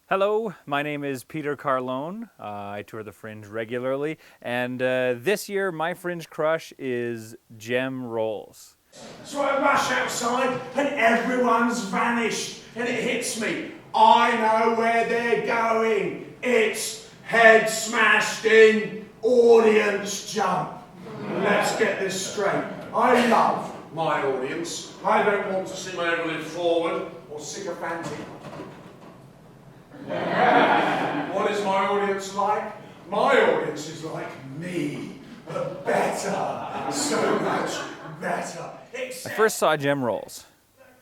Hello, my name is Peter Carlone. I tour the Fringe regularly, and this year my Fringe crush is Jem Rolls. So I rush outside and everyone's vanished and it hits me. I know where they're going. It's head smashed in, audience jump. Let's get this straight. I love my audience. I don't want to see my everything forward or sycophantic. What is my audience like? My audience is like me, but better. So much better. I first saw Jem Rolls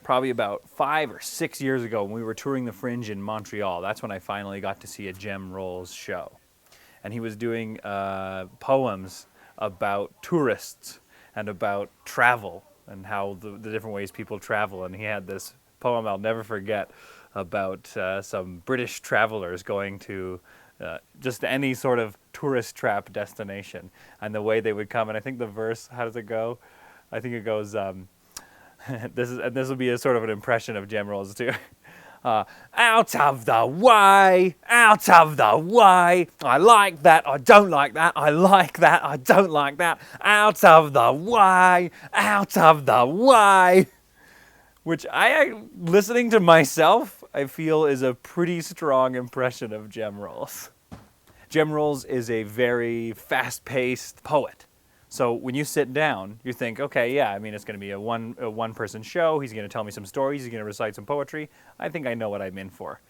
probably about 5 or 6 years ago when we were touring the Fringe in Montreal. That's when I finally got to see a Jem Rolls show. And he was doing poems about tourists and about travel and how the different ways people travel. And he had this poem I'll never forget about some British travelers going to just any sort of tourist trap destination and the way they would come. And I think the verse, how does it go? I think it goes, this will be a sort of an impression of Jem Rolls too. Out of the way, out of the way. I like that, I don't like that, I like that, I don't like that. Out of the way, out of the way. Which listening to myself, I feel is a pretty strong impression of Jem Rolls. Jem Rolls is a very fast-paced poet. So when you sit down, you think, okay, yeah, I mean, it's going to be a one-person show. He's going to tell me some stories. He's going to recite some poetry. I think I know what I'm in for.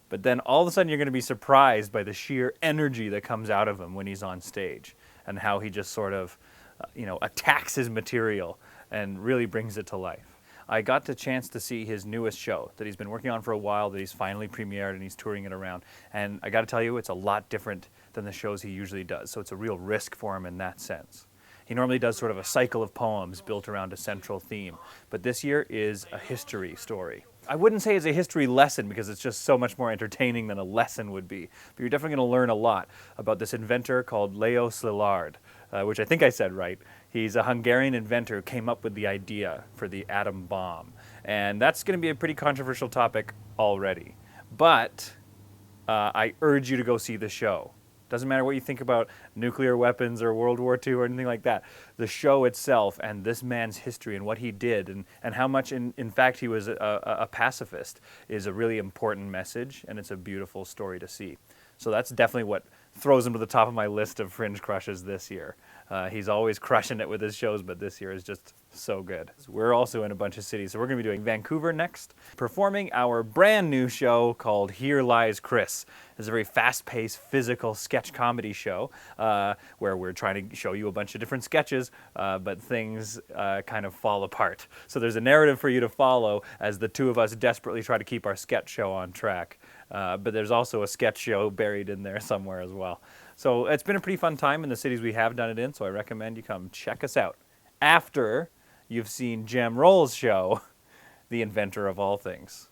But then all of a sudden you're going to be surprised by the sheer energy that comes out of him when he's on stage and how he just sort of, attacks his material and really brings it to life. I got the chance to see his newest show that he's been working on for a while, that he's finally premiered and he's touring it around. And I got to tell you, it's a lot different than the shows he usually does. So it's a real risk for him in that sense. He normally does sort of a cycle of poems built around a central theme. But this year is a history story. I wouldn't say it's a history lesson because it's just so much more entertaining than a lesson would be. But you're definitely going to learn a lot about this inventor called Leo Szilard, which I think I said right. He's a Hungarian inventor who came up with the idea for the atom bomb. And that's going to be a pretty controversial topic already. But I urge you to go see the show. Doesn't matter what you think about nuclear weapons or World War II or anything like that. The show itself and this man's history and what he did and how much, in fact, he was a pacifist is a really important message, and it's a beautiful story to see. So that's definitely what throws him to the top of my list of Fringe crushes this year. He's always crushing it with his shows, but this year is just so good. We're also in a bunch of cities, so we're going to be doing Vancouver next, performing our brand new show called Here Lies Chris. It's a very fast-paced, physical sketch comedy show where we're trying to show you a bunch of different sketches, but things kind of fall apart. So there's a narrative for you to follow as the two of us desperately try to keep our sketch show on track. But there's also a sketch show buried in there somewhere as well. So it's been a pretty fun time in the cities we have done it in, so I recommend you come check us out after you've seen Jem Rolls' show, The Inventor of All Things.